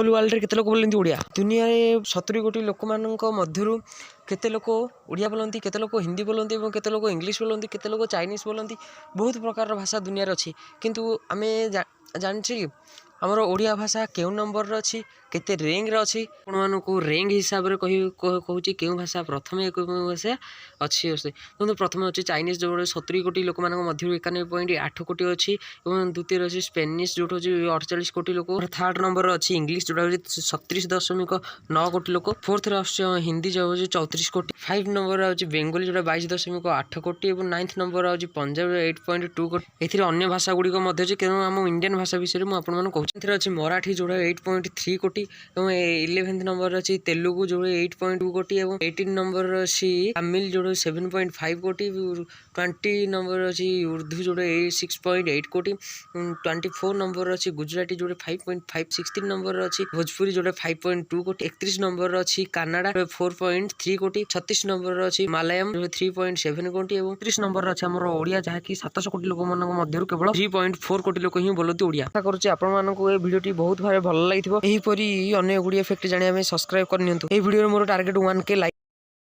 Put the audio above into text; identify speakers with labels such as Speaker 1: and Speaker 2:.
Speaker 1: whole world रे केते लोक बोलती ओडिया दुनिया रे 70 कोटी लोक मानक मध्यरु केते लोक ओडिया बोलती केते लोक हिंदी बोलती और केते लोक इंग्लिश बोलती केते लोक चाइनीज बोलती बहुत प्रकार भाषा दुनिया रे अछि किंतु आमे जानछि हमर ओडिया भाषा केउ नंबर रे अछि केते रैंक रे अछि आपण मानको रैंक हिसाब रे कहूची केउ भाषा प्रथमे भाषा अछि किंतु प्रथमे अछि चाइनीज जो 70 कोटी लोक मानक मध्य 91.8 कोटी अछि एवं द्वितीय अछि स्पेनिश जो 48 कोटी लोक थर्ड नंबर रे अछि इंग्लिश जो 37.9 कोटी लोक फोर्थ रे अछि हिंदी जो 34 कोटी 5 नंबर रे अछि बेंगली जो 22.8 कोटी एवं नाइन्थ नंबर रे अछि पंजाब 8.2 कोटी एथिरे अन्य भाषा गुडी को मध्य अछि केनु हम इंडियन भाषा विषय में आपण मानको कहूची एथिरे अछि मराठी जो 8.3 कोटी एवं 11th नंबर अछि तेलुगु जो 8.2 कोटी एवं 18 नंबर अछि तमिल जो 7.5 कोटी 20 नंबर अछि उर्दू जो 6.8 कोटी 24 नंबर अछि गुजराती जो 5.5 16 नंबर अछि भोजपुरी जो 5.2 कोटी 31 नंबर अछि कन्नड़ा 4.3 कोटी 36 नंबर अछि मलयालम जो 3.7 कोटी एवं 30 नंबर अछि हमर ओडिया जहा कि 700 कोटी लोक मानक मध्यरु केवल 3.4 कोटी लोक ही बोलती ओडिया आशा करूची आपण मानक ए वीडियोटी बहुत भारे भल लागिथिबो एही परी अन्य गुडी इफेक्ट जानिया में सब्सक्राइब कर नियंतु ए वीडियो रे मोर टार्गेट 1K लाइक